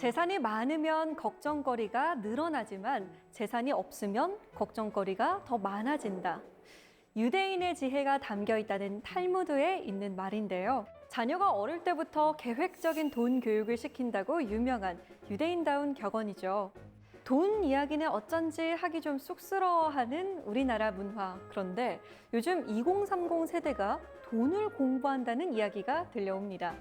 재산이 많으면 걱정거리가 늘어나지만 재산이 없으면 걱정거리가 더 많아진다. 유대인의 지혜가 담겨 있다는 탈무드에 있는 말인데요. 자녀가 어릴 때부터 계획적인 돈 교육을 시킨다고 유명한 유대인다운 격언이죠. 돈 이야기는 어쩐지 하기 좀 쑥스러워하는 우리나라 문화. 그런데 요즘 2030 세대가 돈을 공부한다는 이야기가 들려옵니다.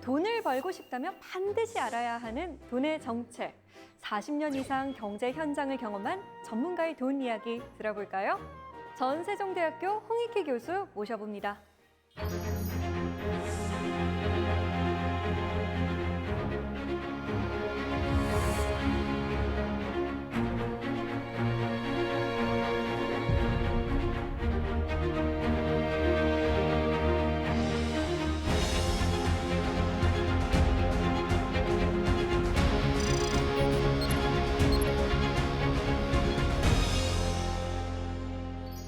돈을 벌고 싶다면 반드시 알아야 하는 돈의 정체. 40년 이상 경제 현장을 경험한 전문가의 돈 이야기 들어볼까요? 전세종대학교 홍익희 교수 모셔봅니다.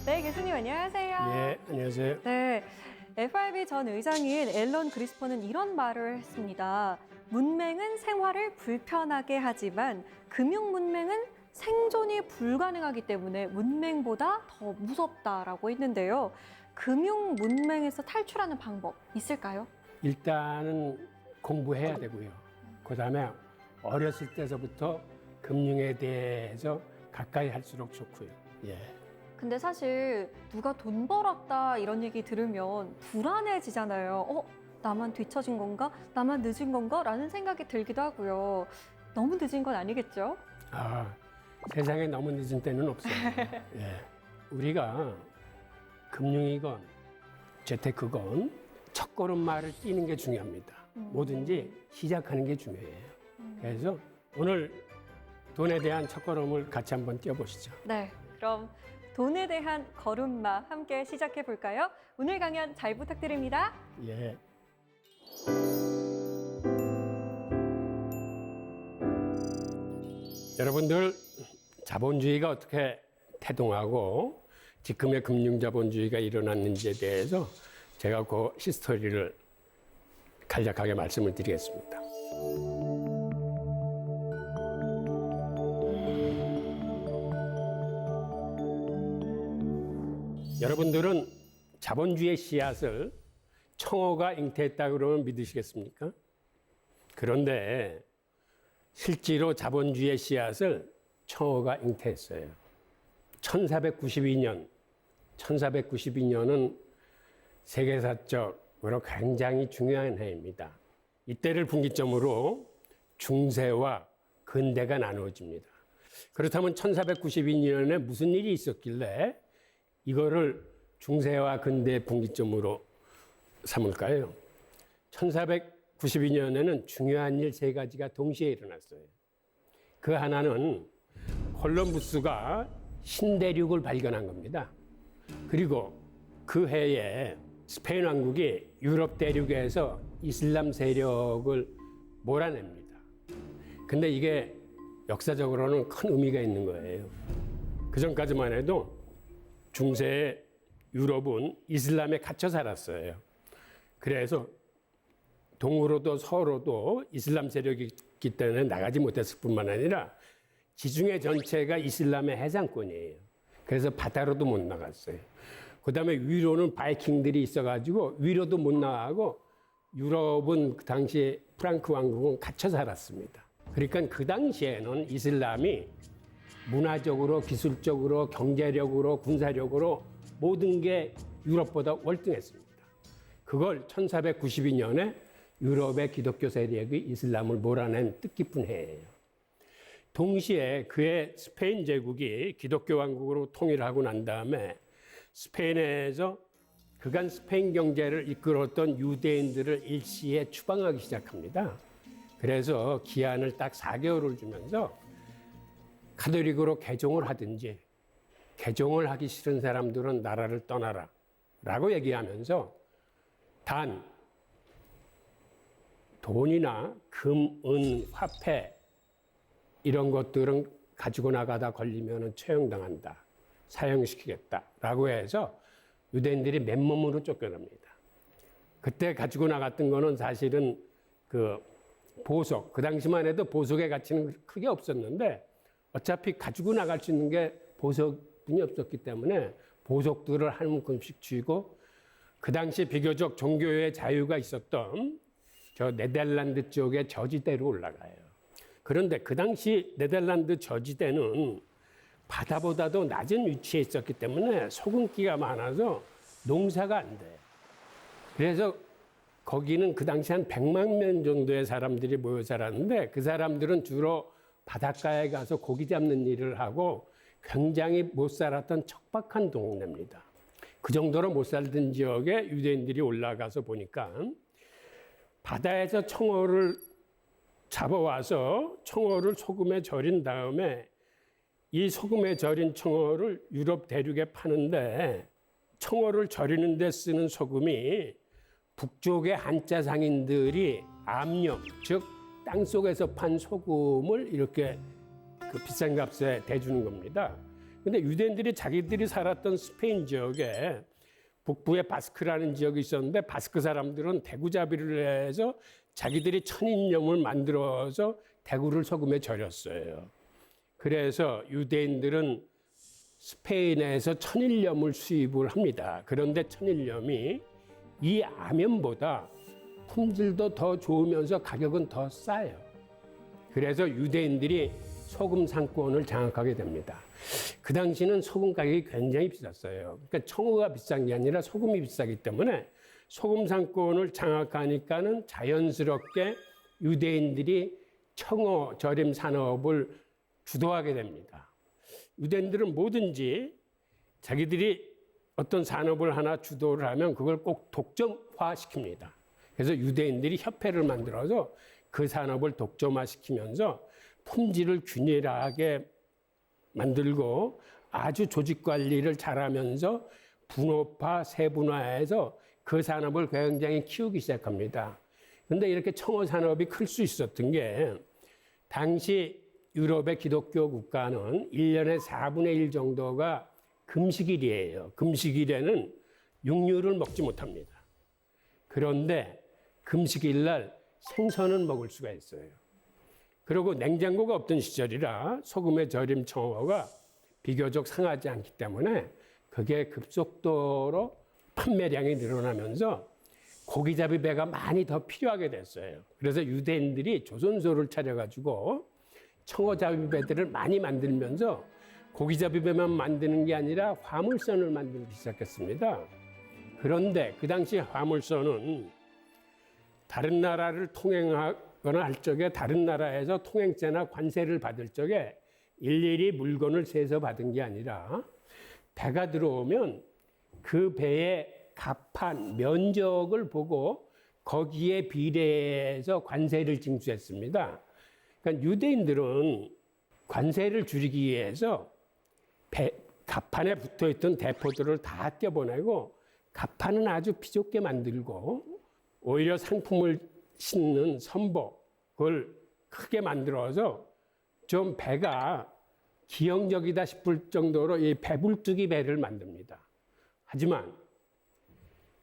네, 교수님 안녕하세요. 네, 안녕하세요. 네, FRB 전 의장인 앨런 그리스퍼는 이런 말을 했습니다. 문맹은 생활을 불편하게 하지만 금융 문맹은 생존이 불가능하기 때문에 문맹보다 더 무섭다라고 했는데요. 금융 문맹에서 탈출하는 방법 있을까요? 일단은 공부해야 되고요. 그다음에 어렸을 때서부터 금융에 대해서 가까이 할수록 좋고요. 예. 근데 사실 누가 돈 벌었다 이런 얘기 들으면 불안해지잖아요. 나만 뒤처진 건가? 나만 늦은 건가? 라는 생각이 들기도 하고요. 너무 늦은 건 아니겠죠? 세상에 너무 늦은 때는 없어요. 예. 우리가 금융이건 재테크건 첫걸음마를 뛰는 게 중요합니다. 뭐든지 시작하는 게 중요해요. 그래서 오늘 돈에 대한 첫걸음을 같이 한번 뛰어보시죠. 네, 그럼 돈에 대한 걸음마 함께 시작해 볼까요? 오늘 강연 잘 부탁드립니다. 예. 여러분들 자본주의가 어떻게 태동하고 지금의 금융자본주의가 일어났는지에 대해서 제가 그 히스토리를 간략하게 말씀을 드리겠습니다. 여러분들은 자본주의의 씨앗을 청어가 잉태했다고 그러면 믿으시겠습니까? 그런데 실제로 자본주의의 씨앗을 청어가 잉태했어요. 1492년은 세계사적으로 굉장히 중요한 해입니다. 이때를 분기점으로 중세와 근대가 나누어집니다. 그렇다면 1492년에 무슨 일이 있었길래 이거를 중세와 근대 분기점으로 삼을까요? 1492년에는 중요한 일 세 가지가 동시에 일어났어요. 그 하나는 콜럼부스가 신대륙을 발견한 겁니다. 그리고 그 해에 스페인 왕국이 유럽 대륙에서 이슬람 세력을 몰아냅니다. 근데 이게 역사적으로는 큰 의미가 있는 거예요. 그 전까지만 해도 중세의 유럽은 이슬람에 갇혀 살았어요. 그래서 동으로도 서로도 이슬람 세력이 있기 때문에 나가지 못했을 뿐만 아니라 지중해 전체가 이슬람의 해상권이에요. 그래서 바다로도 못 나갔어요. 그 다음에 위로는 바이킹들이 있어가지고 위로도 못 나가고 유럽은 그 당시에 프랑크 왕국은 갇혀 살았습니다. 그러니까 그 당시에는 이슬람이 문화적으로, 기술적으로, 경제력으로, 군사력으로 모든 게 유럽보다 월등했습니다. 그걸 1492년에 유럽의 기독교 세력이 이슬람을 몰아낸 뜻깊은 해예요. 동시에 그의 스페인 제국이 기독교 왕국으로 통일하고 난 다음에 스페인에서 그간 스페인 경제를 이끌었던 유대인들을 일시에 추방하기 시작합니다. 그래서 기한을 딱 4개월을 주면서 가톨릭으로 개종을 하든지 개종을 하기 싫은 사람들은 나라를 떠나라 라고 얘기하면서 단 돈이나 금, 은, 화폐 이런 것들은 가지고 나가다 걸리면 처형당한다. 사형시키겠다라고 해서 유대인들이 맨몸으로 쫓겨납니다. 그때 가지고 나갔던 거는 사실은 그 보석, 그 당시만 해도 보석의 가치는 크게 없었는데 어차피 가지고 나갈 수 있는 게 보석뿐이 없었기 때문에 보석들을 한 움큼씩 쥐고 그 당시 비교적 종교의 자유가 있었던 저 네덜란드 쪽의 저지대로 올라가요. 그런데 그 당시 네덜란드 저지대는 바다보다도 낮은 위치에 있었기 때문에 소금기가 많아서 농사가 안 돼. 그래서 거기는 그 당시 한 100만 명 정도의 사람들이 모여 살았는데 그 사람들은 주로 바닷가에 가서 고기 잡는 일을 하고 굉장히 못 살았던 척박한 동네입니다. 그 정도로 못 살던 지역에 유대인들이 올라가서 보니까 바다에서 청어를 잡아와서 청어를 소금에 절인 다음에 이 소금에 절인 청어를 유럽 대륙에 파는데 청어를 절이는 데 쓰는 소금이 북쪽의 한자 상인들이 암염, 즉 땅속에서 판 소금을 이렇게 그 비싼 값에 대주는 겁니다. 근데 유대인들이 자기들이 살았던 스페인 지역에 북부에 바스크라는 지역이 있었는데 바스크 사람들은 대구잡이를 해서 자기들이 천인염을 만들어서 대구를 소금에 절였어요. 그래서 유대인들은 스페인에서 천일염을 수입을 합니다. 그런데 천일염이 이 암염보다 품질도 더 좋으면서 가격은 더 싸요. 그래서 유대인들이 소금 상권을 장악하게 됩니다. 그 당시는 소금 가격이 굉장히 비쌌어요. 그러니까 청어가 비싼 게 아니라 소금이 비싸기 때문에 소금 상권을 장악하니까는 자연스럽게 유대인들이 청어 절임 산업을 주도하게 됩니다. 유대인들은 뭐든지 자기들이 어떤 산업을 하나 주도를 하면 그걸 꼭 독점화시킵니다. 그래서 유대인들이 협회를 만들어서 그 산업을 독점화시키면서 품질을 균일하게 만들고 아주 조직 관리를 잘하면서 분업화, 세분화해서 그 산업을 굉장히 키우기 시작합니다. 그런데 이렇게 청어 산업이 클 수 있었던 게 당시 유럽의 기독교 국가는 1년에 4분의 1 정도가 금식일이에요. 금식일에는 육류를 먹지 못합니다. 그런데 금식일 날 생선은 먹을 수가 있어요. 그리고 냉장고가 없던 시절이라 소금에 절임 청어가 비교적 상하지 않기 때문에 그게 급속도로 판매량이 늘어나면서 고기잡이 배가 많이 더 필요하게 됐어요. 그래서 유대인들이 조선소를 차려가지고 청어잡이 배들을 많이 만들면서 고기잡이 배만 만드는 게 아니라 화물선을 만들기 시작했습니다. 그런데 그 당시 화물선은 다른 나라를 통행하거나 할 적에 다른 나라에서 통행세나 관세를 받을 적에 일일이 물건을 세서 받은 게 아니라 배가 들어오면 그 배의 갑판, 면적을 보고 거기에 비례해서 관세를 징수했습니다. 그러니까 유대인들은 관세를 줄이기 위해서 갑판에 붙어있던 대포들을 다 떼어보내고 갑판은 아주 비좁게 만들고 오히려 상품을 싣는 선복을 크게 만들어서 좀 배가 기형적이다 싶을 정도로 이 배불뚝이 배를 만듭니다. 하지만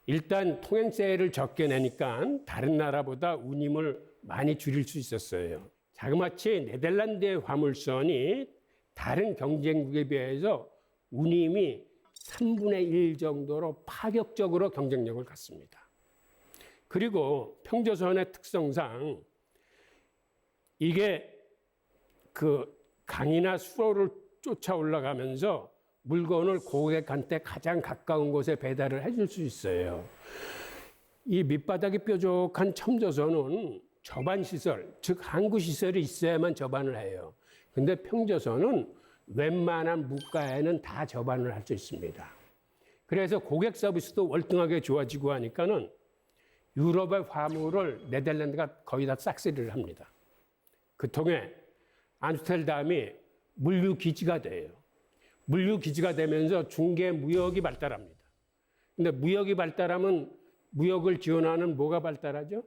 일단 통행세를 적게 내니까 다른 나라보다 운임을 많이 줄일 수 있었어요. 자그마치 네덜란드의 화물선이 다른 경쟁국에 비해서 운임이 3분의 1 정도로 파격적으로 경쟁력을 갖습니다. 그리고 평조선의 특성상 이게 그 강이나 수로를 쫓아 올라가면서 물건을 고객한테 가장 가까운 곳에 배달을 해줄 수 있어요. 이 밑바닥이 뾰족한 첨조선은 저반 시설, 즉 항구 시설이 있어야만 저반을 해요. 근데 평조선은 웬만한 무가에는 다 저반을 할 수 있습니다. 그래서 고객 서비스도 월등하게 좋아지고 하니까는 유럽의 화물을 네덜란드가 거의 다 싹쓸이를 합니다. 그 통해 암스테르담이 물류 기지가 돼요. 물류 기지가 되면서 중개 무역이 발달합니다. 근데 무역이 발달하면 무역을 지원하는 뭐가 발달하죠?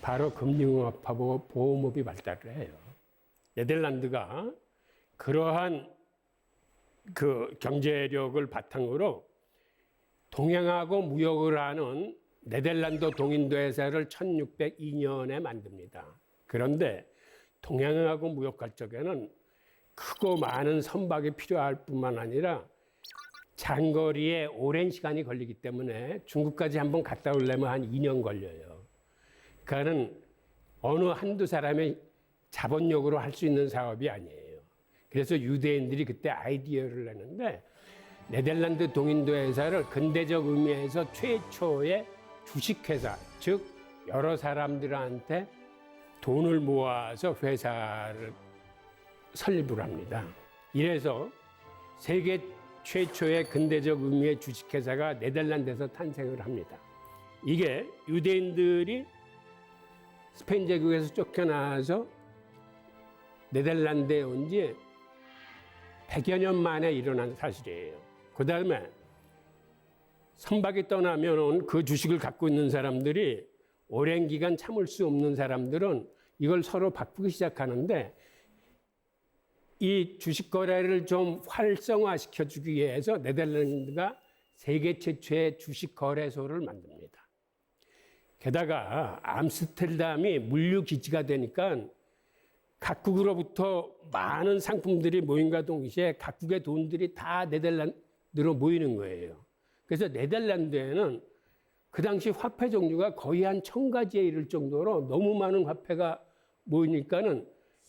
바로 금융업하고 보험업이 발달을 해요. 네덜란드가 그러한 그 경제력을 바탕으로 동양하고 무역을 하는 네덜란드 동인도 회사를 1602년에 만듭니다. 그런데 동양하고 무역할 적에는 크고 많은 선박이 필요할 뿐만 아니라 장거리에 오랜 시간이 걸리기 때문에 중국까지 한번 갔다 오려면 한 2년 걸려요. 그러니까는 어느 한두 사람의 자본력으로 할 수 있는 사업이 아니에요. 그래서 유대인들이 그때 아이디어를 내는데 네덜란드 동인도 회사를 근대적 의미에서 최초의 주식회사, 즉 여러 사람들한테 돈을 모아서 회사를 설립을 합니다. 이래서 세계 최초의 근대적 의미의 주식회사가 네덜란드에서 탄생을 합니다. 이게 유대인들이 스페인 제국에서 쫓겨나서 네덜란드에 온 지 100여 년 만에 일어난 사실이에요. 그 다음에 선박이 떠나면 그 주식을 갖고 있는 사람들이 오랜 기간 참을 수 없는 사람들은 이걸 서로 바꾸기 시작하는데 이 주식 거래를 좀 활성화시켜 주기 위해서 네덜란드가 세계 최초의 주식 거래소를 만듭니다. 게다가 암스테르담이 물류 기지가 되니까 각국으로부터 많은 상품들이 모임과 동시에 각국의 돈들이 다 네덜란드로 모이는 거예요. 그래서 네덜란드에는 그 당시 화폐 종류가 거의 한 1000가지에 이를 정도로 너무 많은 화폐가 모이니까는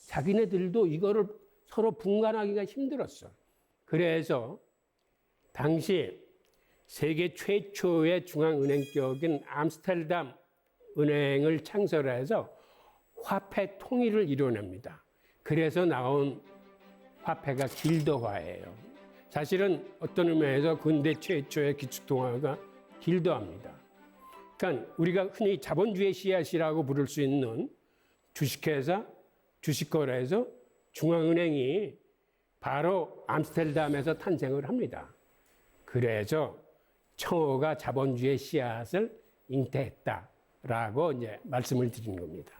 자기네들도 이거를 서로 분간하기가 힘들었어. 그래서 당시 세계 최초의 중앙은행격인 암스테르담 은행을 창설해서 화폐 통일을 이뤄냅니다. 그래서 나온 화폐가 길드화예요. 사실은 어떤 의미에서 근대 최초의 기축통화가 길드화입니다. 그러니까 우리가 흔히 자본주의 씨앗이라고 부를 수 있는 주식회사, 주식거래에서 중앙은행이 바로 암스테르담에서 탄생을 합니다. 그래서 청어가 자본주의 씨앗을 잉태했다라고 이제 말씀을 드린 겁니다.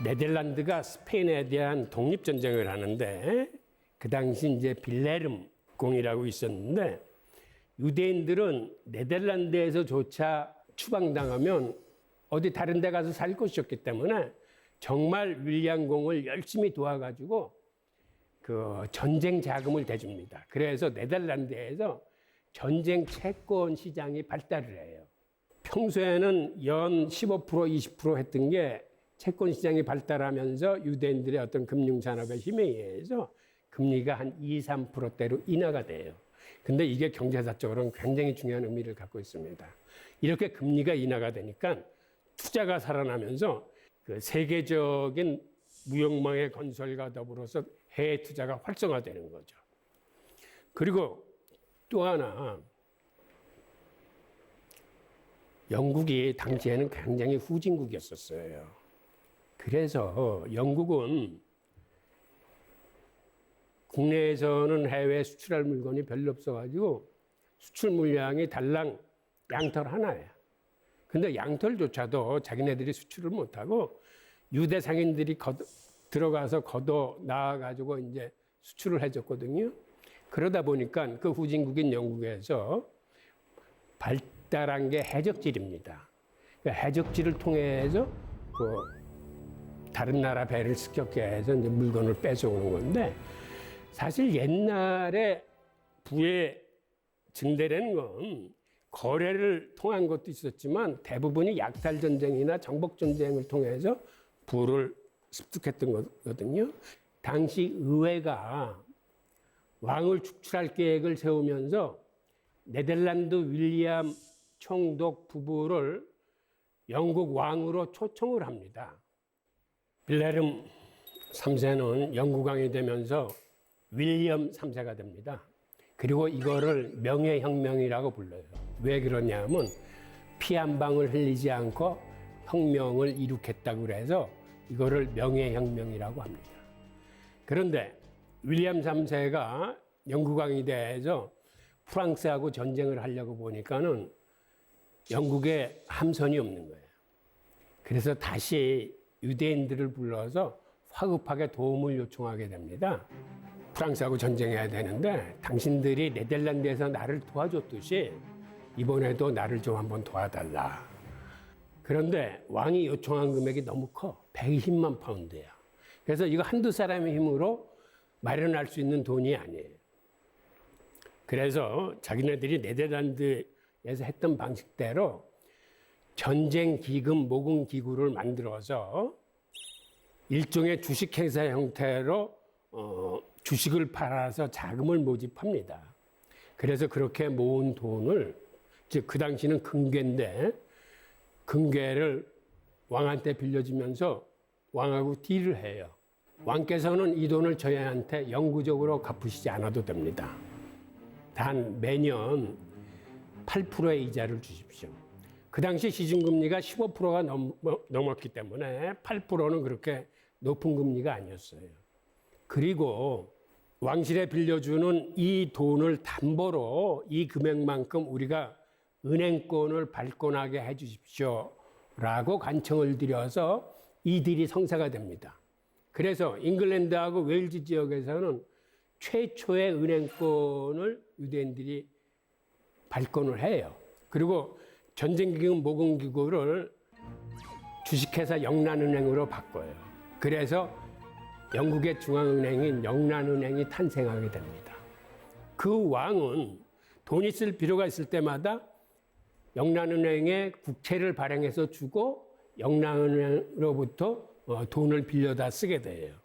네덜란드가 스페인에 대한 독립전쟁을 하는데 그 당시 이제 빌레름 공이라고 있었는데 유대인들은 네덜란드에서조차 추방당하면 어디 다른 데 가서 살 곳이 없기 때문에 정말 윌리엄 공을 열심히 도와가지고 그 전쟁 자금을 대줍니다. 그래서 네덜란드에서 전쟁 채권 시장이 발달을 해요. 평소에는 연 15%, 20% 했던 게 채권 시장이 발달하면서 유대인들의 어떤 금융산업의 힘에 의해서 금리가 한 2, 3%대로 인하가 돼요. 근데 이게 경제사적으로는 굉장히 중요한 의미를 갖고 있습니다. 이렇게 금리가 인하가 되니까 투자가 살아나면서 그 세계적인 무역망의 건설과 더불어서 해외 투자가 활성화되는 거죠. 그리고 또 하나, 영국이 당시에는 굉장히 후진국이었었어요. 그래서 영국은 국내에서는 해외에 수출할 물건이 별로 없어가지고 수출 물량이 달랑 양털 하나예요. 근데 양털조차도 자기네들이 수출을 못하고 유대 상인들이 들어가서 걷어 나와가지고 이제 수출을 해줬거든요. 그러다 보니까 그 후진국인 영국에서 발달한 게 해적질입니다. 해적질을 통해서 다른 나라 배를 습격해 해서 이제 물건을 뺏어오는 건데 사실 옛날에 부의 증대라는 건 거래를 통한 것도 있었지만 대부분이 약탈 전쟁이나 정복 전쟁을 통해서 부를 습득했던 거거든요. 당시 의회가 왕을 축출할 계획을 세우면서 네덜란드 윌리엄 총독 부부를 영국 왕으로 초청을 합니다. 빌레름 3세는 영국 왕이 되면서 윌리엄 3세가 됩니다. 그리고 이거를 명예혁명이라고 불러요. 왜 그러냐면 피 한 방울 흘리지 않고 혁명을 이룩했다고 그래서 이거를 명예혁명이라고 합니다. 그런데 윌리엄 3세가 영국 왕이 돼서 프랑스하고 전쟁을 하려고 보니까는 영국에 함선이 없는 거예요. 그래서 다시 유대인들을 불러서 화급하게 도움을 요청하게 됩니다. 프랑스하고 전쟁해야 되는데 당신들이 네덜란드에서 나를 도와줬듯이 이번에도 나를 좀 한번 도와달라. 그런데 왕이 요청한 금액이 너무 커. 120만 파운드야. 그래서 이거 한두 사람의 힘으로 마련할 수 있는 돈이 아니에요. 그래서 자기네들이 네덜란드에서 했던 방식대로 전쟁 기금 모금 기구를 만들어서 일종의 주식회사 형태로 주식을 팔아서 자금을 모집합니다. 그래서 그렇게 모은 돈을, 즉 그 당시는 금괴인데 금괴를 왕한테 빌려주면서 왕하고 딜을 해요. 왕께서는 이 돈을 저희한테 영구적으로 갚으시지 않아도 됩니다. 단 매년 8%의 이자를 주십시오. 그 당시 시중금리가 15%가 넘었기 때문에 8%는 그렇게 높은 금리가 아니었어요. 그리고 왕실에 빌려주는 이 돈을 담보로 이 금액만큼 우리가 은행권을 발권하게 해 주십시오 라고 간청을 드려서 이들이 성사가 됩니다. 그래서 잉글랜드하고 웨일즈 지역에서는 최초의 은행권을 유대인들이 발권을 해요. 그리고 전쟁기금 모금기구를 주식회사 영란은행으로 바꿔요. 그래서 영국의 중앙은행인 영란은행이 탄생하게 됩니다. 그 왕은 돈이 쓸 필요가 있을 때마다 영란은행에 국채를 발행해서 주고 영란은행으로부터 돈을 빌려다 쓰게 돼요.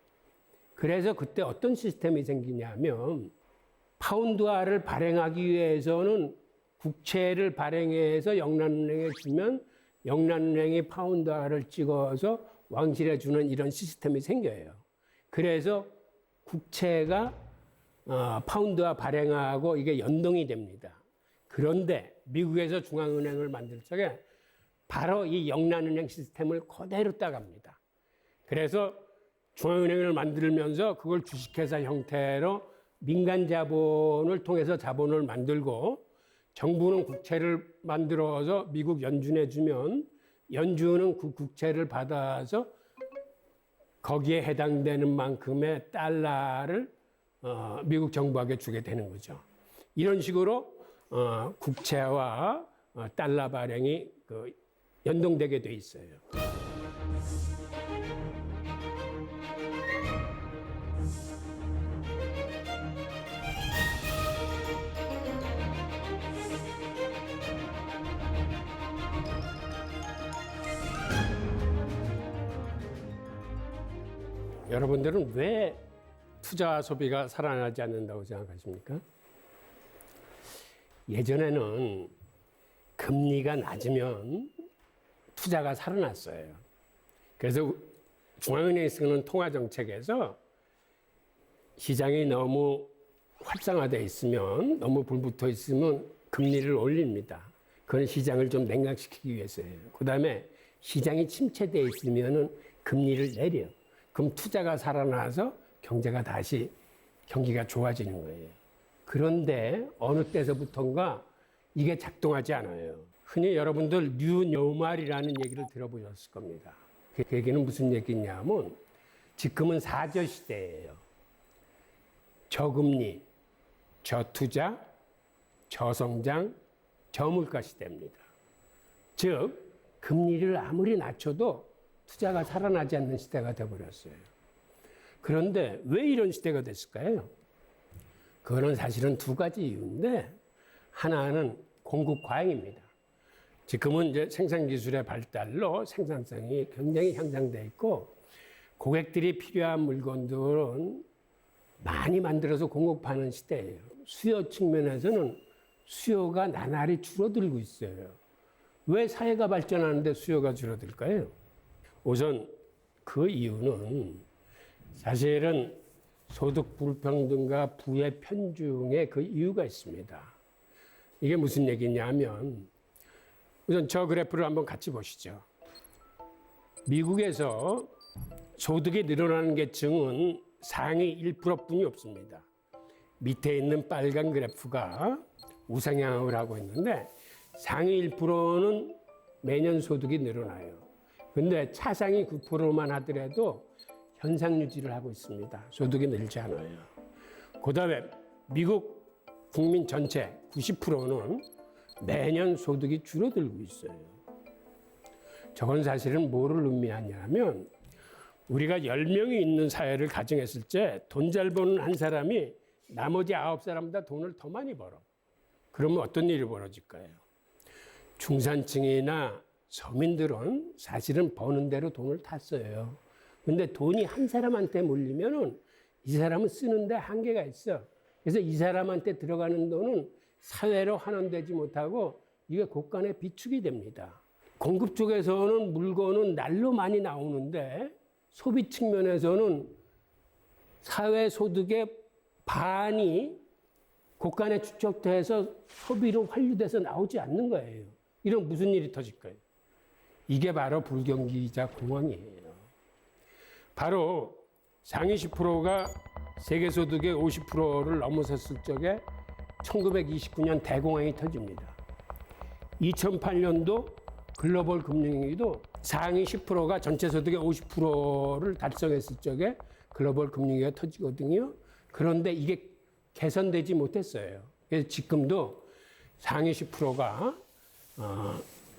그래서 그때 어떤 시스템이 생기냐면 파운드화를 발행하기 위해서는 국채를 발행해서 영란은행에 주면 영란은행이 파운드화를 찍어서 왕실에 주는 이런 시스템이 생겨요. 그래서 국채가 파운드화 발행하고 이게 연동이 됩니다. 그런데 미국에서 중앙은행을 만들 적에 바로 이 영란은행 시스템을 그대로 따갑니다. 그래서 중앙은행을 만들면서 그걸 주식회사 형태로 민간 자본을 통해서 자본을 만들고 정부는 국채를 만들어서 미국 연준에 주면 연준은 그 국채를 받아서 거기에 해당되는 만큼의 달러를 미국 정부에게 주게 되는 거죠. 이런 식으로 국채와 달러 발행이 연동되게 돼 있어요. 여러분들은 왜 투자 소비가 살아나지 않는다고 생각하십니까? 예전에는 금리가 낮으면 투자가 살아났어요. 그래서 중앙은행이 쓰는 통화정책에서 시장이 너무 활성화되어 있으면, 너무 불붙어 있으면 금리를 올립니다. 그건 시장을 좀 냉각시키기 위해서예요. 그 다음에 시장이 침체되어 있으면 금리를 내려요. 그럼 투자가 살아나서 경제가 다시 경기가 좋아지는 거예요. 그런데 어느 때서부터인가 이게 작동하지 않아요. 흔히 여러분들 뉴노멀이라는 얘기를 들어보셨을 겁니다. 그 얘기는 무슨 얘기냐면 지금은 사저 시대예요. 저금리, 저투자, 저성장, 저물가 시대입니다. 즉 금리를 아무리 낮춰도 투자가 살아나지 않는 시대가 되어버렸어요. 그런데 왜 이런 시대가 됐을까요? 그거는 사실은 두 가지 이유인데, 하나는 공급 과잉입니다. 지금은 이제 생산 기술의 발달로 생산성이 굉장히 향상돼 있고, 고객들이 필요한 물건들은 많이 만들어서 공급하는 시대예요. 수요 측면에서는 수요가 나날이 줄어들고 있어요. 왜 사회가 발전하는데 수요가 줄어들까요? 우선 그 이유는 사실은 소득 불평등과 부의 편중에 그 이유가 있습니다. 이게 무슨 얘기냐면, 우선 저 그래프를 한번 같이 보시죠. 미국에서 소득이 늘어나는 계층은 상위 1%뿐이 없습니다. 밑에 있는 빨간 그래프가 우상향을 하고 있는데 상위 1%는 매년 소득이 늘어나요. 근데 차상위 9%만 하더라도 현상 유지를 하고 있습니다. 소득이 늘지 않아요. 그다음에 미국 국민 전체 90%는 매년 소득이 줄어들고 있어요. 저건 사실은 뭐를 의미하냐면 우리가 10명이 있는 사회를 가정했을 때 돈 잘 버는 한 사람이 나머지 9사람보다 돈을 더 많이 벌어. 그러면 어떤 일이 벌어질까요? 중산층이나 서민들은 사실은 버는 대로 돈을 다 써요. 근데 돈이 한 사람한테 몰리면은 이 사람은 쓰는데 한계가 있어. 그래서 이 사람한테 들어가는 돈은 사회로 환원되지 못하고 이게 곳간에 비축이 됩니다. 공급 쪽에서는 물건은 날로 많이 나오는데 소비 측면에서는 사회 소득의 반이 곳간에 축적돼서 소비로 환류돼서 나오지 않는 거예요. 이런 무슨 일이 터질까요? 이게 바로 불경기이자 공황이에요. 바로 상위 10%가 세계 소득의 50%를 넘어섰을 적에 1929년 대공황이 터집니다. 2008년도 글로벌 금융위기도 상위 10%가 전체 소득의 50%를 달성했을 적에 글로벌 금융위기가 터지거든요. 그런데 이게 개선되지 못했어요. 그래서 지금도 상위 10%가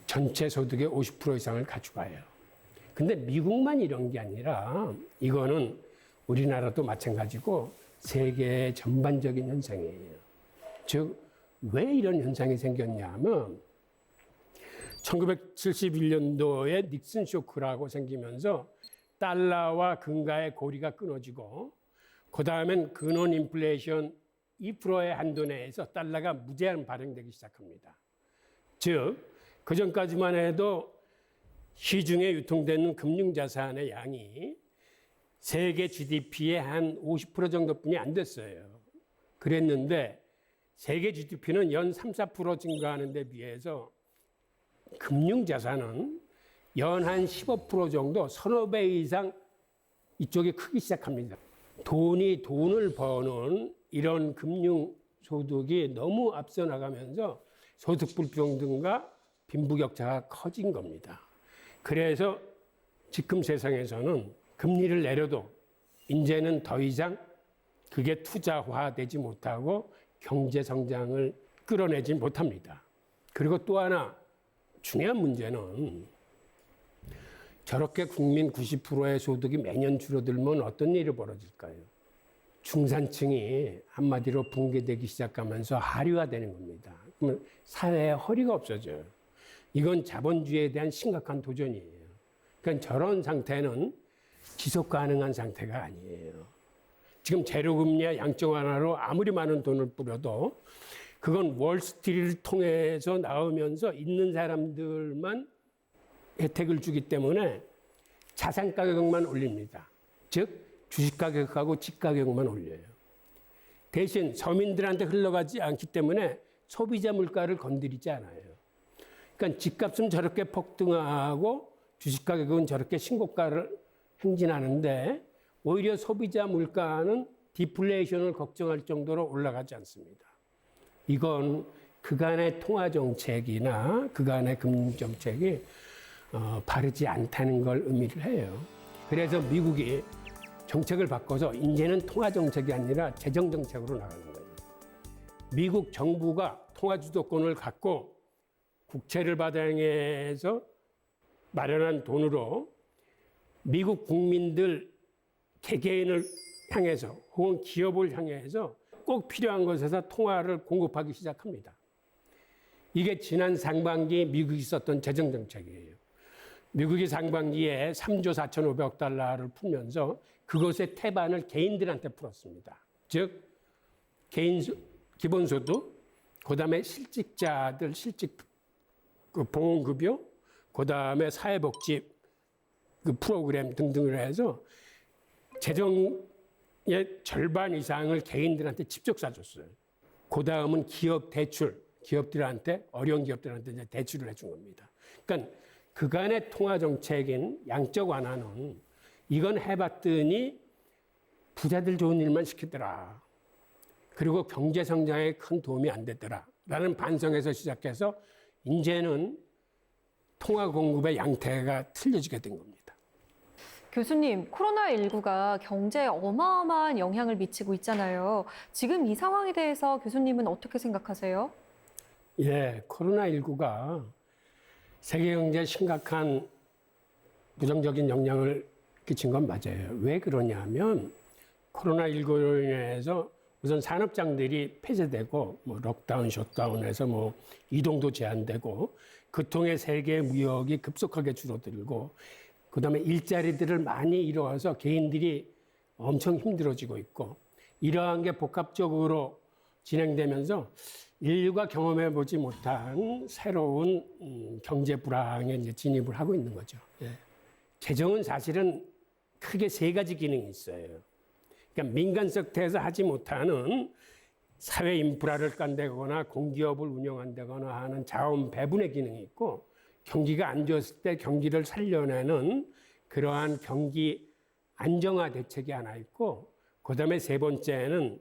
전체 소득의 50% 이상을 가져가요. 근데 미국만 이런 게 아니라 이거는 우리나라도 마찬가지고 세계 전반적인 현상이에요. 즉, 왜 이런 현상이 생겼냐 하면 1971년도에 닉슨 쇼크라고 생기면서 달러와 금가의 고리가 끊어지고 그 다음엔 근원 인플레이션 2%의 한도 내에서 달러가 무제한 발행되기 시작합니다. 즉, 그 전까지만 해도 시중에 유통되는 금융자산의 양이 세계 GDP의 한 50% 정도뿐이 안 됐어요. 그랬는데 세계 GDP는 연 3, 4% 증가하는 데 비해서 금융자산은 연 한 15% 정도 서너 배 이상 이쪽이 크기 시작합니다. 돈을 버는 이런 금융소득이 너무 앞서 나가면서 소득 불평등과 빈부격차가 커진 겁니다. 그래서 지금 세상에서는 금리를 내려도 이제는 더 이상 그게 투자화되지 못하고 경제 성장을 끌어내지 못합니다. 그리고 또 하나 중요한 문제는 저렇게 국민 90%의 소득이 매년 줄어들면 어떤 일이 벌어질까요? 중산층이 한마디로 붕괴되기 시작하면서 하류화되는 겁니다. 그러면 사회의 허리가 없어져요. 이건 자본주의에 대한 심각한 도전이에요. 그러니까 저런 상태는 지속 가능한 상태가 아니에요. 지금 제로금리와 양적 완화로 아무리 많은 돈을 뿌려도 그건 월스트리트를 통해서 나오면서 있는 사람들만 혜택을 주기 때문에 자산 가격만 올립니다. 즉 주식 가격하고 집 가격만 올려요. 대신 서민들한테 흘러가지 않기 때문에 소비자 물가를 건드리지 않아요. 그러니까 집값은 저렇게 폭등하고 주식 가격은 저렇게 신고가를 행진하는데 오히려 소비자 물가는 디플레이션을 걱정할 정도로 올라가지 않습니다. 이건 그간의 통화 정책이나 그간의 금융 정책이 바르지 않다는 걸 의미를 해요. 그래서 미국이 정책을 바꿔서 이제는 통화 정책이 아니라 재정 정책으로 나가는 거예요. 미국 정부가 통화 주도권을 갖고 국채를 발행해서 마련한 돈으로 미국 국민들 개개인을 향해서 혹은 기업을 향해서 꼭 필요한 것에서 통화를 공급하기 시작합니다. 이게 지난 상반기 미국이 썼던 재정 정책이에요. 미국이 상반기에 3조 4,500억 달러를 풀면서 그것의 태반을 개인들한테 풀었습니다. 즉 개인 기본소득, 그다음에 실직자들 실직 보험급여, 그다음에 사회복지 프로그램 등등을 해서 재정의 절반 이상을 개인들한테 직접 쏴줬어요. 그다음은 기업 대출, 기업들한테 어려운 기업들한테 이제 대출을 해준 겁니다. 그러니까 그간의 통화 정책인 양적 완화는 이건 해봤더니 부자들 좋은 일만 시키더라. 그리고 경제 성장에 큰 도움이 안 되더라. 라는 반성에서 시작해서 이제는 통화 공급의 양태가 틀려지게 된 겁니다. 교수님, 코로나19가 경제에 어마어마한 영향을 미치고 있잖아요. 지금 이 상황에 대해서 교수님은 어떻게 생각하세요? 예, 코로나19가 세계 경제에 심각한 부정적인 영향을 끼친 건 맞아요. 왜 그러냐면 코로나19로 인해서 우선 산업장들이 폐쇄되고 뭐 록다운, 셧다운해서 뭐 이동도 제한되고 그통의 세계 무역이 급속하게 줄어들고 그다음에 일자리들을 많이 잃어와서 개인들이 엄청 힘들어지고 있고 이러한 게 복합적으로 진행되면서 인류가 경험해 보지 못한 새로운 경제 불황에 이제 진입을 하고 있는 거죠. 예. 재정은 사실은 크게 세 가지 기능이 있어요. 그러니까 민간 섹터에서 하지 못하는 사회 인프라를 깐대거나 공기업을 운영한다거나 하는 자원 배분의 기능이 있고 경기가 안 좋았을 때 경기를 살려내는 그러한 경기 안정화 대책이 하나 있고 그다음에 세 번째는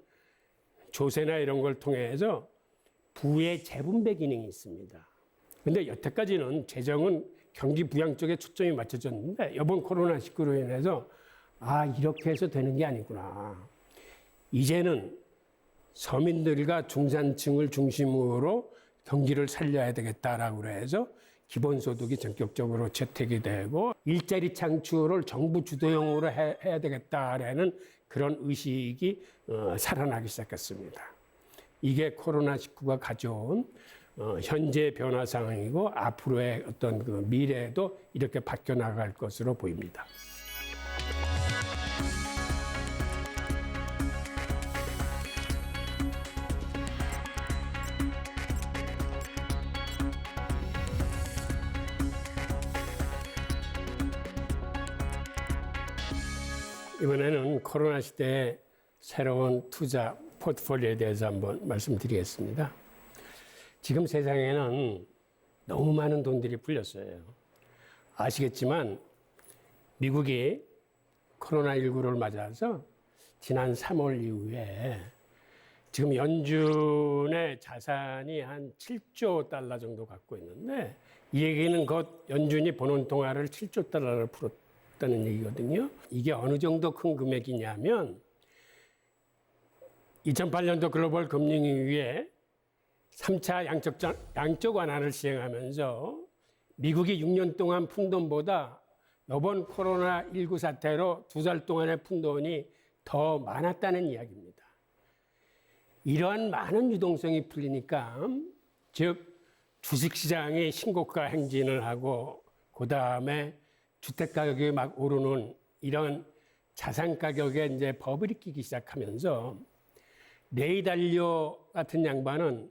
조세나 이런 걸 통해서 부의 재분배 기능이 있습니다. 근데 여태까지는 재정은 경기 부양 쪽에 초점이 맞춰졌는데 이번 코로나19로 인해서 이렇게 해서 되는 게 아니구나. 이제는 서민들과 중산층을 중심으로 경기를 살려야 되겠다라고 해서 기본소득이 전격적으로 채택이 되고 일자리 창출을 정부 주도형으로 해야 되겠다라는 그런 의식이 살아나기 시작했습니다. 이게 코로나19가 가져온 현재 변화 상황이고 앞으로의 어떤 그 미래도 이렇게 바뀌어 나갈 것으로 보입니다. 이번에는 코로나 시대의 새로운 투자 포트폴리오에 대해서 한번 말씀드리겠습니다. 지금 세상에는 너무 많은 돈들이 풀렸어요. 아시겠지만 미국이 코로나19를 맞아서 지난 3월 이후에 지금 연준의 자산이 한 7조 달러 정도 갖고 있는데 이 얘기는 곧 연준이 버는 통화를 7조 달러를 풀었다는 얘기거든요. 이게 어느 정도 큰 금액이냐면 2008년도 글로벌 금융위기에 3차 양적 완화를 시행하면서 미국이 6년 동안 푼 돈보다 이번 코로나19 사태로 2달 동안의 푼 돈이 더 많았다는 이야기입니다. 이러한 많은 유동성이 풀리니까 즉 주식시장이 신고가 행진을 하고 그다음에 주택가격이 막 오르는 이런 자산 가격에 이제 버블이 끼기 시작하면서 레이 달리오 같은 양반은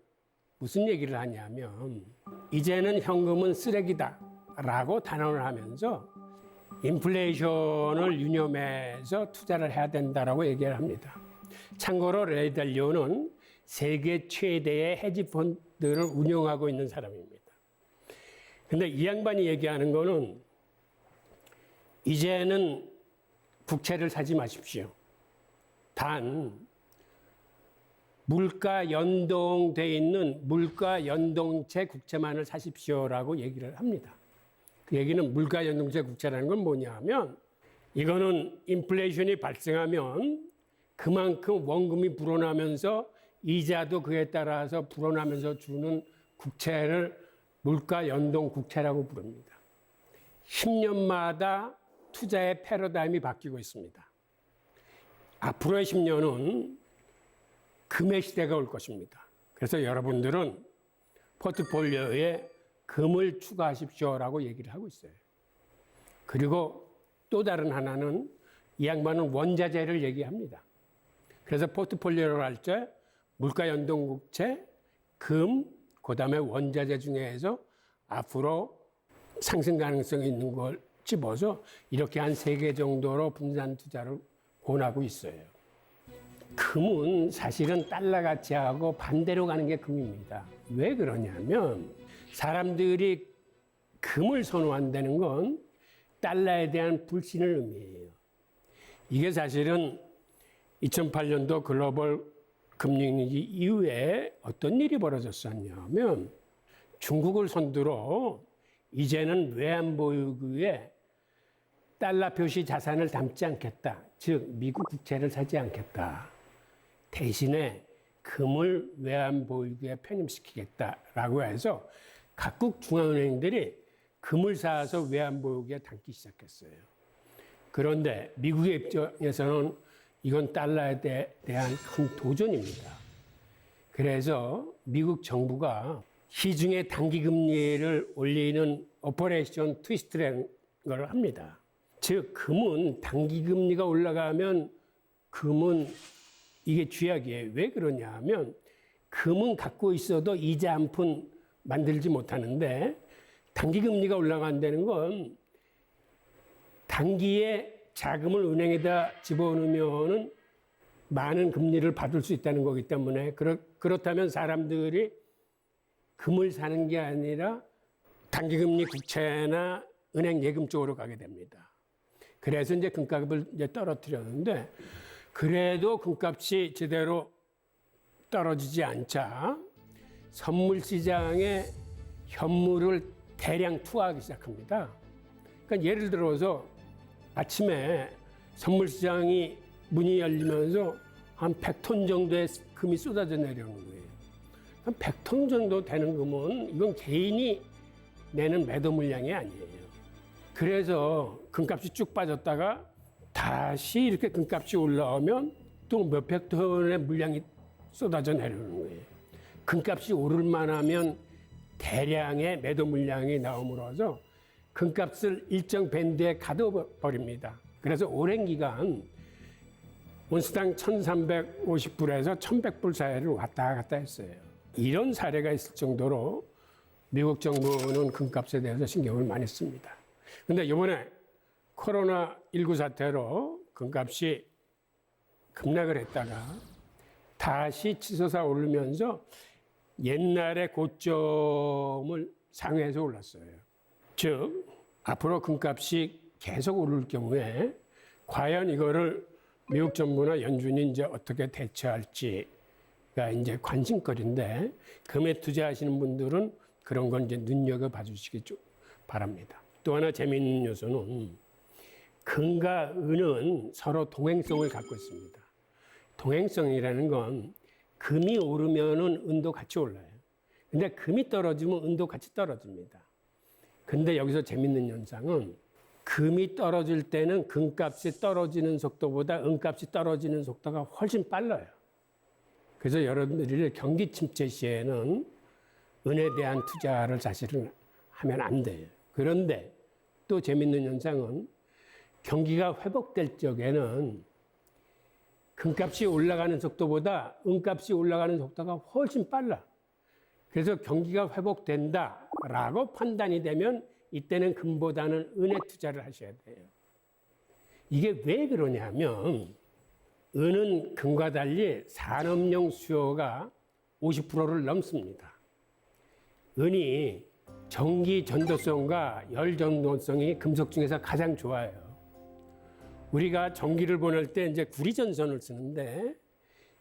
무슨 얘기를 하냐면 이제는 현금은 쓰레기다라고 단언을 하면서 인플레이션을 유념해서 투자를 해야 된다라고 얘기를 합니다. 참고로 레이 달리오는 세계 최대의 헤지 펀드를 운영하고 있는 사람입니다. 근데 이 양반이 얘기하는 거는 이제는 국채를 사지 마십시오. 단 물가 연동돼 있는 물가 연동체 국채만을 사십시오라고 얘기를 합니다. 그 얘기는 물가 연동체 국채라는 건 뭐냐면 이거는 인플레이션이 발생하면 그만큼 원금이 불어나면서 이자도 그에 따라서 불어나면서 주는 국채를 물가 연동 국채라고 부릅니다. 10년마다 투자의 패러다임이 바뀌고 있습니다. 앞으로의 10년은 금의 시대가 올 것입니다. 그래서 여러분들은 포트폴리오에 금을 추가하십시오라고 얘기를 하고 있어요. 그리고 또 다른 하나는 이 양반은 원자재를 얘기합니다. 그래서 포트폴리오를 할 때 물가 연동국채, 금, 그다음에 원자재 중에서 앞으로 상승 가능성이 있는 걸 집어서 이렇게 한 3개 정도로 분산 투자를 권하고 있어요. 금은 사실은 달러 가치하고 반대로 가는 게 금입니다. 왜 그러냐면 사람들이 금을 선호한다는 건 달러에 대한 불신을 의미해요. 이게 사실은 2008년도 글로벌 금융위기 이후에 어떤 일이 벌어졌었냐면 중국을 선두로 이제는 외환보유고에 달러 표시 자산을 담지 않겠다. 즉 미국 국채를 사지 않겠다. 대신에 금을 외환보유고에 편입시키겠다라고 해서 각국 중앙은행들이 금을 사서 외환보유고에 담기 시작했어요. 그런데 미국의 입장에서는 이건 달러에 대한 큰 도전입니다. 그래서 미국 정부가 시중에 단기금리를 올리는 오퍼레이션 트위스트라는 걸 합니다. 즉 금은 단기금리가 올라가면 금은 이게 쥐약이에요. 왜 그러냐 하면 금은 갖고 있어도 이자 한 푼 만들지 못하는데 단기금리가 올라간다는 건 단기에 자금을 은행에다 집어넣으면 많은 금리를 받을 수 있다는 거기 때문에 그렇다면 사람들이 금을 사는 게 아니라 단기금리 국채나 은행 예금 쪽으로 가게 됩니다. 그래서 이제 금값을 이제 떨어뜨렸는데 그래도 금값이 제대로 떨어지지 않자 선물 시장에 현물을 대량 투하하기 시작합니다. 그러니까 예를 들어서 아침에 선물 시장이 문이 열리면서 한 100톤 정도의 금이 쏟아져 내려오는 거예요. 100톤 정도 되는 금은 이건 개인이 내는 매도 물량이 아니에요. 그래서 금값이 쭉 빠졌다가 다시 이렇게 금값이 올라오면 또 몇백 톤의 물량이 쏟아져 내려오는 거예요. 금값이 오를 만하면 대량의 매도 물량이 나옴으로써 금값을 일정 밴드에 가둬버립니다. 그래서 오랜 기간 온스당 1,350불에서 1,100불 사이를 왔다 갔다 했어요. 이런 사례가 있을 정도로 미국 정부는 금값에 대해서 신경을 많이 씁니다. 그런데 이번에 코로나19 사태로 금값이 급락을 했다가 다시 치솟아 오르면서 옛날의 고점을 상회해서 올랐어요. 즉 앞으로 금값이 계속 오를 경우에 과연 이거를 미국 정부나 연준이 이제 어떻게 대처할지가 이제 관심거리인데 금에 투자하시는 분들은 그런 건 이제 눈여겨봐 주시기 바랍니다. 또 하나 재미있는 요소는 금과 은은 서로 동행성을 갖고 있습니다. 동행성이라는 건 금이 오르면은 은도 같이 올라요. 근데 금이 떨어지면 은도 같이 떨어집니다. 근데 여기서 재밌는 현상은 금이 떨어질 때는 금값이 떨어지는 속도보다 은값이 떨어지는 속도가 훨씬 빨라요. 그래서 여러분들이 경기 침체 시에는 은에 대한 투자를 사실은 하면 안 돼요. 그런데 또 재밌는 현상은 경기가 회복될 적에는 금값이 올라가는 속도보다 은값이 올라가는 속도가 훨씬 빨라. 그래서 경기가 회복된다라고 판단이 되면 이때는 금보다는 은에 투자를 하셔야 돼요. 이게 왜 그러냐면 은은 금과 달리 산업용 수요가 50%를 넘습니다. 은이 전기 전도성과 열 전도성이 금속 중에서 가장 좋아요. 우리가 전기를 보낼 때 이제 구리 전선을 쓰는데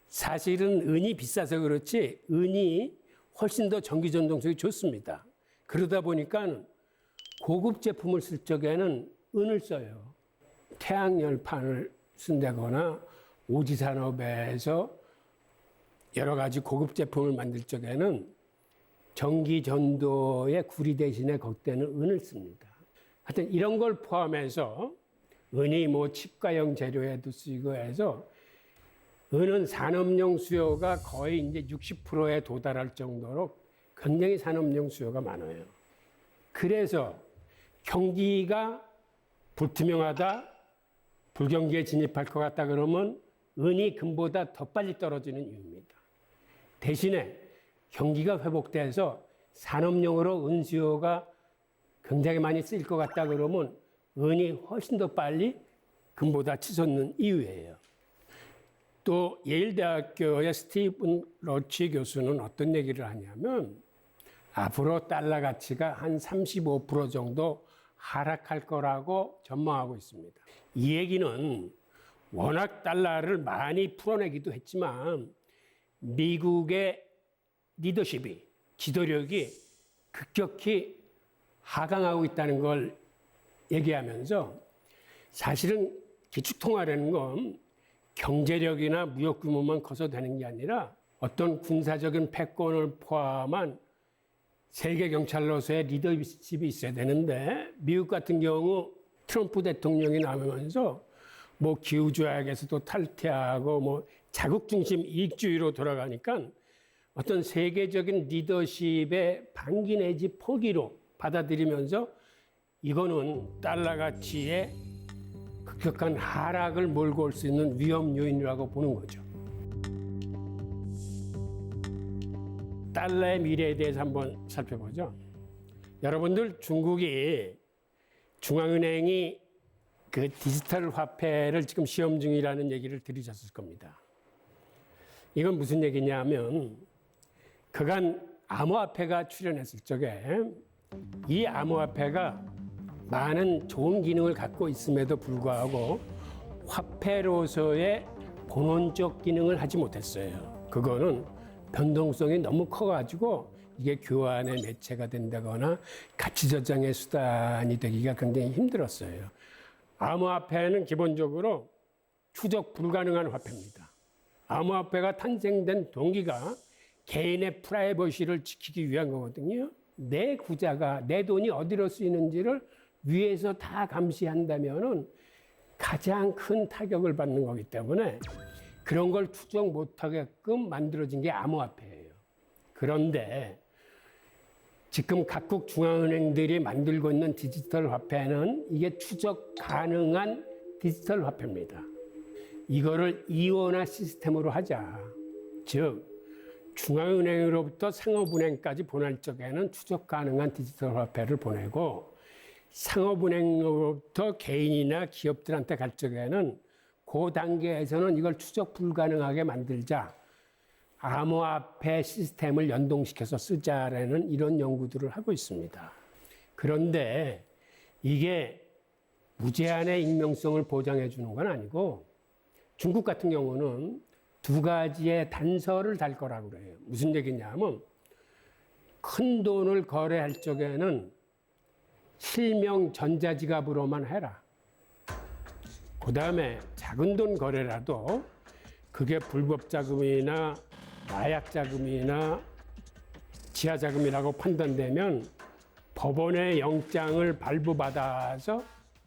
사실은 은이 비싸서 그렇지 은이 훨씬 더 전기 전동성이 좋습니다. 그러다 보니까 고급 제품을 쓸 적에는 은을 써요. 태양열판을 쓴다거나 오지산업에서 여러 가지 고급 제품을 만들 적에는 전기 전도의 구리 대신에 거기에는 은을 씁니다. 하여튼 이런 걸 포함해서 은이 뭐 치과용 재료에도 쓰이고 해서 은은 산업용 수요가 거의 이제 60%에 도달할 정도로 굉장히 산업용 수요가 많아요. 그래서 경기가 불투명하다, 불경기에 진입할 것 같다 그러면 은이 금보다 더 빨리 떨어지는 이유입니다. 대신에 경기가 회복돼서 산업용으로 은 수요가 굉장히 많이 쓰일 것 같다 그러면 은이 훨씬 더 빨리 금보다 치솟는 이유예요. 또 예일대학교의 스티븐 러치 교수는 어떤 얘기를 하냐면 앞으로 달러 가치가 한 35% 정도 하락할 거라고 전망하고 있습니다. 이 얘기는 워낙 달러를 많이 풀어내기도 했지만 미국의 리더십이, 지도력이 급격히 하강하고 있다는 걸 얘기하면서 사실은 기축통화라는 건 경제력이나 무역 규모만 커서 되는 게 아니라 어떤 군사적인 패권을 포함한 세계 경찰로서의 리더십이 있어야 되는데 미국 같은 경우 트럼프 대통령이 나오면서 뭐 기후조약에서도 탈퇴하고 뭐 자국 중심 이익주의로 돌아가니까 어떤 세계적인 리더십의 방기 내지 포기로 받아들이면서 이거는 달러 가치의 급격한 하락을 몰고 올 수 있는 위험 요인이라고 보는 거죠. 달러의 미래에 대해서 한번 살펴보죠. 여러분들 중국이 중앙은행이 그 디지털 화폐를 지금 시험 중이라는 얘기를 들으셨을 겁니다. 이건 무슨 얘기냐면 그간 암호화폐가 출현했을 적에 이 암호화폐가 많은 좋은 기능을 갖고 있음에도 불구하고 화폐로서의 본원적 기능을 하지 못했어요. 그거는 변동성이 너무 커가지고 이게 교환의 매체가 된다거나 가치 저장의 수단이 되기가 굉장히 힘들었어요. 암호화폐는 기본적으로 추적 불가능한 화폐입니다. 암호화폐가 탄생된 동기가 개인의 프라이버시를 지키기 위한 거거든요. 내 구자가, 내 돈이 어디로 쓰이는지를 위에서 다 감시한다면은 가장 큰 타격을 받는 거기 때문에 그런 걸 추적 못하게끔 만들어진 게 암호화폐예요. 그런데 지금 각국 중앙은행들이 만들고 있는 디지털 화폐는 이게 추적 가능한 디지털 화폐입니다. 이거를 이원화 시스템으로 하자. 즉 중앙은행으로부터 상업은행까지 보낼 적에는 추적 가능한 디지털 화폐를 보내고 상업은행으로부터 개인이나 기업들한테 갈 적에는 그 단계에서는 이걸 추적 불가능하게 만들자. 암호화폐 시스템을 연동시켜서 쓰자라는 이런 연구들을 하고 있습니다. 그런데 이게 무제한의 익명성을 보장해 주는 건 아니고 중국 같은 경우는 두 가지의 단서를 달 거라고 그래요. 무슨 얘기냐면 큰 돈을 거래할 적에는 실명 전자지갑으로만 해라. 그 다음에 작은 돈 거래라도 그게 불법 자금이나 마약 자금이나 지하 자금이라고 판단되면 법원의 영장을 발부받아서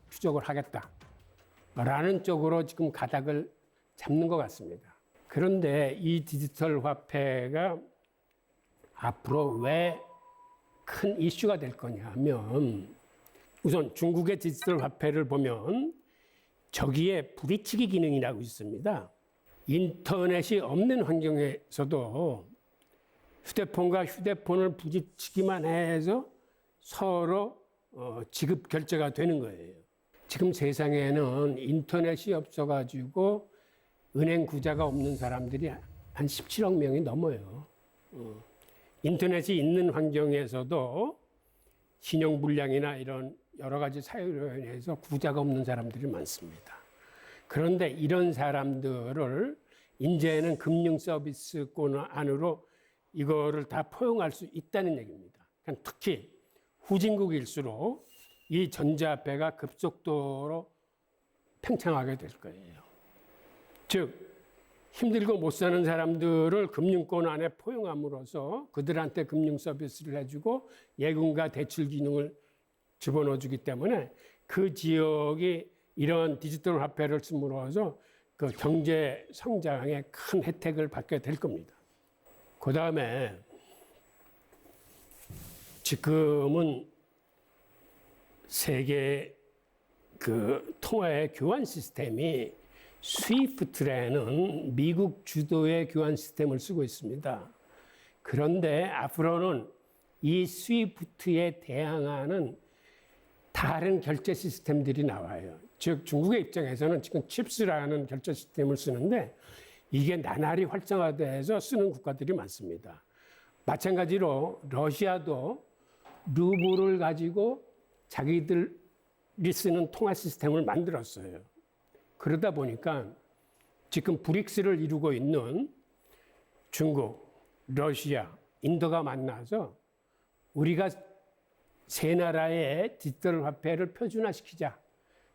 추적을 하겠다라는 쪽으로 지금 가닥을 잡는 것 같습니다. 그런데 이 디지털 화폐가 앞으로 왜 큰 이슈가 될 거냐면 우선 중국의 디지털 화폐를 보면 저기에 부딪히기 기능이라고 있습니다. 인터넷이 없는 환경에서도 휴대폰과 휴대폰을 부딪히기만 해서 서로 지급 결제가 되는 거예요. 지금 세상에는 인터넷이 없어가지고 은행 구자가 없는 사람들이 한 17억 명이 넘어요. 인터넷이 있는 환경에서도 신용불량이나 이런 여러 가지 사유로 인해서 구자가 없는 사람들이 많습니다. 그런데 이런 사람들을 이제는 금융 서비스권 안으로 이거를 다 포용할 수 있다는 얘기입니다. 특히 후진국일수록 이 전자화폐가 급속도로 팽창하게 될 거예요. 즉 힘들고 못 사는 사람들을 금융권 안에 포용함으로써 그들한테 금융 서비스를 해주고 예금과 대출 기능을 집어넣어주기 때문에 그 지역이 이런 디지털 화폐를 씀으로써 그 경제 성장에 큰 혜택을 받게 될 겁니다. 그 다음에 지금은 세계 그 통화의 교환 시스템이 스위프트라는 미국 주도의 교환 시스템을 쓰고 있습니다. 그런데 앞으로는 이 스위프트에 대항하는 다른 결제 시스템들이 나와요. 즉 중국의 입장에서는 지금 칩스라는 결제 시스템을 쓰는데 이게 나날이 활성화돼서 쓰는 국가들이 많습니다. 마찬가지로 러시아도 루블을 가지고 자기들이 쓰는 통화 시스템을 만들었어요. 그러다 보니까 지금 브릭스를 이루고 있는 중국, 러시아, 인도가 만나서 우리가 세 나라의 디지털 화폐를 표준화시키자.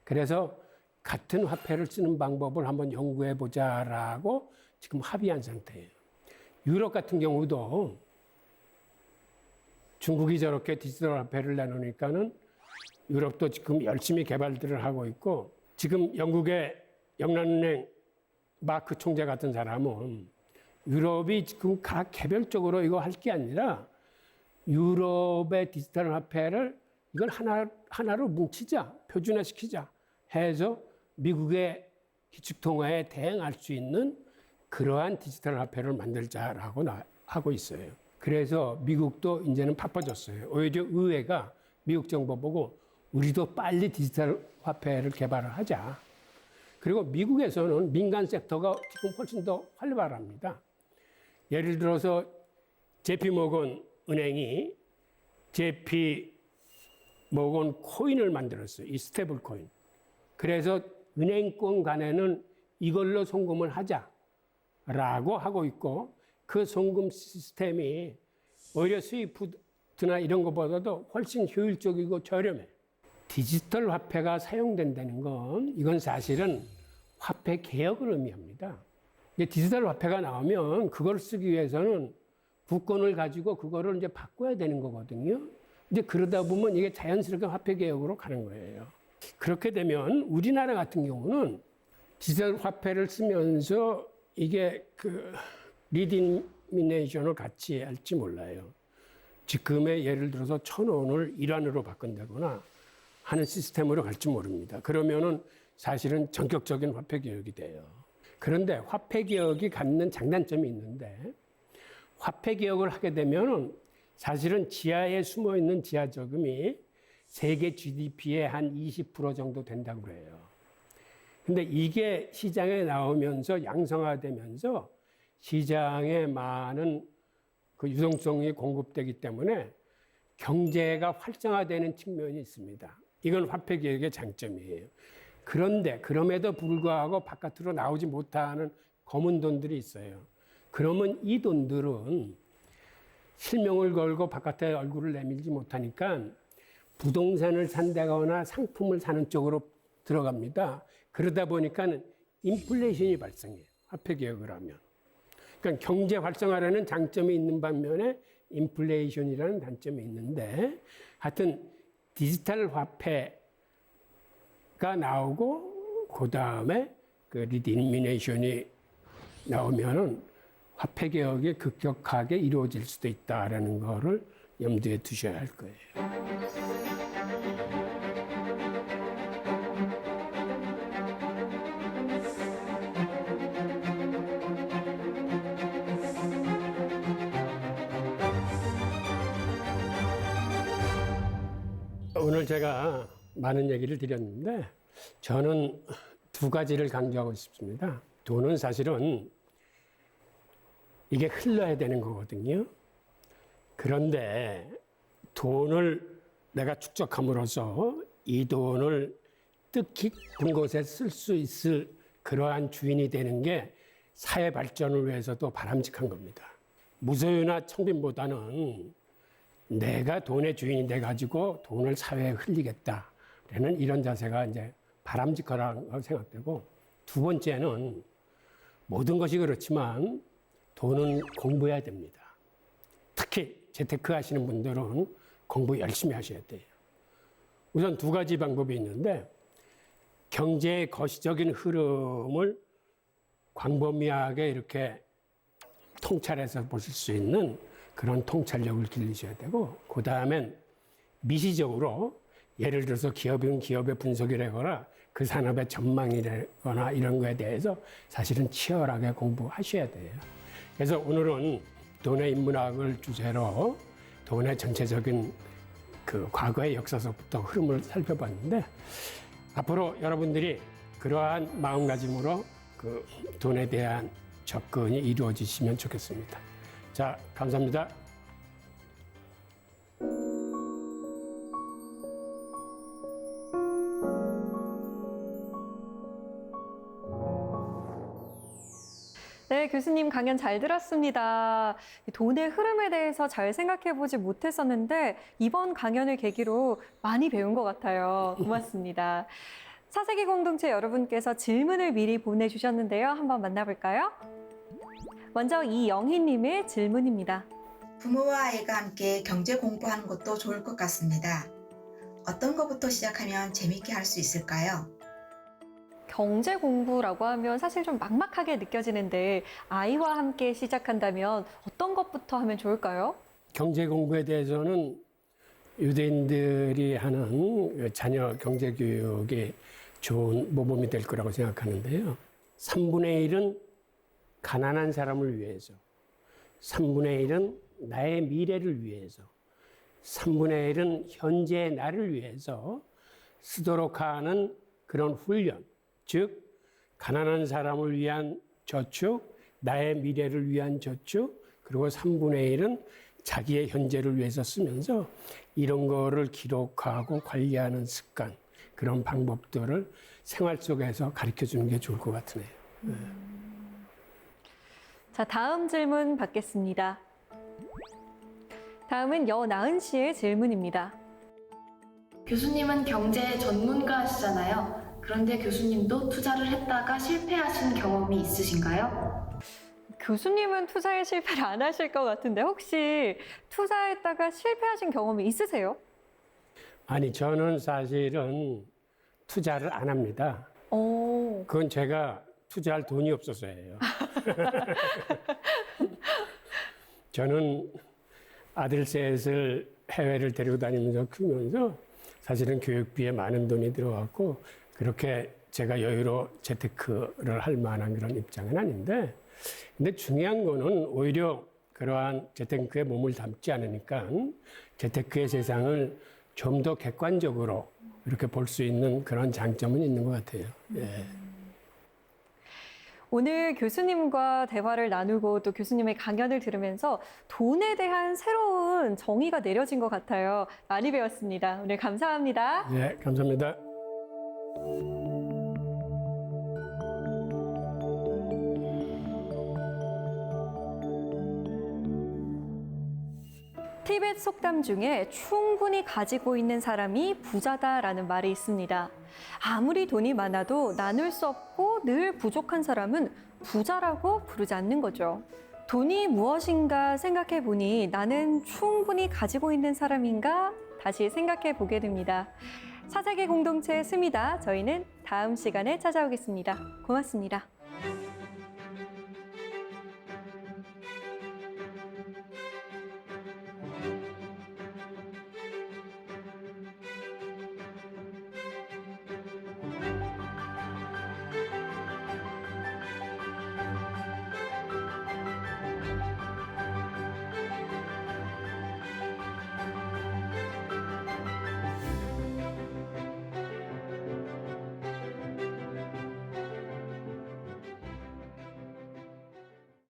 그래서 같은 화폐를 쓰는 방법을 한번 연구해 보자라고 지금 합의한 상태예요. 유럽 같은 경우도 중국이 저렇게 디지털 화폐를 내놓으니까는 유럽도 지금 열심히 개발들을 하고 있고, 지금 영국의 영란은행 마크 총재 같은 사람은 유럽이 지금 각 개별적으로 이거 할 게 아니라 유럽의 디지털 화폐를 이걸 하나로 뭉치자, 표준화시키자 해서 미국의 기축통화에 대응할 수 있는 그러한 디지털 화폐를 만들자라고 하고 있어요. 그래서 미국도 이제는 바빠졌어요. 오히려 의회가 미국 정부 보고 우리도 빨리 디지털 화폐를 개발을 하자. 그리고 미국에서는 민간 섹터가 지금 훨씬 더 활발합니다. 예를 들어서 JP 모건 은행이 JP 모건 코인을 만들었어요. 이 스테이블 코인. 그래서 은행권 간에는 이걸로 송금을 하자라고 하고 있고, 그 송금 시스템이 오히려 스위프트나 이런 것보다도 훨씬 효율적이고 저렴해. 디지털 화폐가 사용된다는 건 이건 사실은 화폐 개혁을 의미합니다. 디지털 화폐가 나오면 그걸 쓰기 위해서는 부권을 가지고 그거를 이제 바꿔야 되는 거거든요. 이제 그러다 보면 이게 자연스럽게 화폐 개혁으로 가는 거예요. 그렇게 되면 우리나라 같은 경우는 디지털 화폐를 쓰면서 이게 그 리디미네이션을 같이 할지 몰라요. 지금의 예를 들어서 1,000원을 1원으로 바꾼다거나 하는 시스템으로 갈지 모릅니다. 그러면은 사실은 전격적인 화폐 개혁이 돼요. 그런데 화폐 개혁이 갖는 장단점이 있는데, 화폐 개혁을 하게 되면은 사실은 지하에 숨어 있는 지하 저금이 세계 GDP의 한 20% 정도 된다고 그래요. 근데 이게 시장에 나오면서 양성화되면서 시장에 많은 그 유동성이 공급되기 때문에 경제가 활성화되는 측면이 있습니다. 이건 화폐 개혁의 장점이에요. 그런데 그럼에도 불구하고 바깥으로 나오지 못하는 검은 돈들이 있어요. 그러면 이 돈들은 실명을 걸고 바깥에 얼굴을 내밀지 못하니까 부동산을 산다거나 상품을 사는 쪽으로 들어갑니다. 그러다 보니까 인플레이션이 발생해요. 화폐 개혁을 하면. 그러니까 경제 활성화라는 장점이 있는 반면에 인플레이션이라는 단점이 있는데, 하여튼 디지털 화폐가 나오고 그 다음에 그 리디미네이션이 나오면은 화폐 개혁이 급격하게 이루어질 수도 있다라는 거를 염두에 두셔야 할 거예요. 오늘 제가 많은 얘기를 드렸는데 저는 두 가지를 강조하고 싶습니다. 돈은 사실은 이게 흘러야 되는 거거든요. 그런데 돈을 내가 축적함으로써 이 돈을 뜻깊은 곳에 쓸 수 있을 그러한 주인이 되는 게 사회 발전을 위해서도 바람직한 겁니다. 무소유나 청빈보다는 내가 돈의 주인이 돼가지고 돈을 사회에 흘리겠다라는 이런 자세가 이제 바람직하다고 생각되고, 두 번째는 모든 것이 그렇지만 돈은 공부해야 됩니다. 특히 재테크 하시는 분들은 공부 열심히 하셔야 돼요. 우선 두 가지 방법이 있는데, 경제의 거시적인 흐름을 광범위하게 이렇게 통찰해서 보실 수 있는 그런 통찰력을 기르셔야 되고, 그 다음엔 미시적으로 예를 들어서 기업은 기업의 분석을 하거나 그 산업의 전망이라거나 이런 거에 대해서 사실은 치열하게 공부하셔야 돼요. 그래서 오늘은 돈의 인문학을 주제로 돈의 전체적인 그 과거의 역사서부터 흐름을 살펴봤는데, 앞으로 여러분들이 그러한 마음가짐으로 그 돈에 대한 접근이 이루어지시면 좋겠습니다. 자, 감사합니다. 네, 교수님 강연 잘 들었습니다. 돈의 흐름에 대해서 잘 생각해보지 못했었는데 이번 강연을 계기로 많이 배운 것 같아요. 고맙습니다. 사세기 공동체 여러분께서 질문을 미리 보내주셨는데요. 한번 만나볼까요? 먼저 이영희님의 질문입니다. 부모와 아이가 함께 경제 공부하는 것도 좋을 것 같습니다. 어떤 것부터 시작하면 재밌게 할 수 있을까요? 경제 공부라고 하면 사실 좀 막막하게 느껴지는데 아이와 함께 시작한다면 어떤 것부터 하면 좋을까요? 경제 공부에 대해서는 유대인들이 하는 자녀 경제 교육이 좋은 모범이 될 거라고 생각하는데요. 3분의 1은 가난한 사람을 위해서, 3분의 1은 나의 미래를 위해서, 3분의 1은 현재의 나를 위해서 쓰도록 하는 그런 훈련, 즉 가난한 사람을 위한 저축, 나의 미래를 위한 저축, 그리고 3분의 1은 자기의 현재를 위해서 쓰면서 이런 거를 기록하고 관리하는 습관, 그런 방법들을 생활 속에서 가르쳐 주는 게 좋을 것 같으네요. 자, 다음 질문 받겠습니다. 다음은 여나은 씨의 질문입니다. 교수님은 경제 전문가시잖아요. 그런데 교수님도 투자를 했다가 실패하신 경험이 있으신가요? 교수님은 투자에 실패를 안 하실 것 같은데 혹시 투자했다가 실패하신 경험이 있으세요? 아니, 저는 사실은 투자를 안 합니다. 오, 그건 제가 투자할 돈이 없어서예요. 저는 아들 셋을 해외를 데리고 다니면서 크면서 사실은 교육비에 많은 돈이 들어갔고 그렇게 제가 여유로 재테크를 할 만한 그런 입장은 아닌데, 근데 중요한 거는 오히려 그러한 재테크에 몸을 담지 않으니까 재테크의 세상을 좀 더 객관적으로 이렇게 볼 수 있는 그런 장점은 있는 것 같아요. 예. 오늘 교수님과 대화를 나누고 또 교수님의 강연을 들으면서 돈에 대한 새로운 정의가 내려진 것 같아요. 많이 배웠습니다. 오늘 감사합니다. 네, 감사합니다. 티벳 속담 중에 충분히 가지고 있는 사람이 부자다라는 말이 있습니다. 아무리 돈이 많아도 나눌 수 없고 늘 부족한 사람은 부자라고 부르지 않는 거죠. 돈이 무엇인가 생각해 보니 나는 충분히 가지고 있는 사람인가 다시 생각해 보게 됩니다. 사세기 공동체 스미다. 저희는 다음 시간에 찾아오겠습니다. 고맙습니다.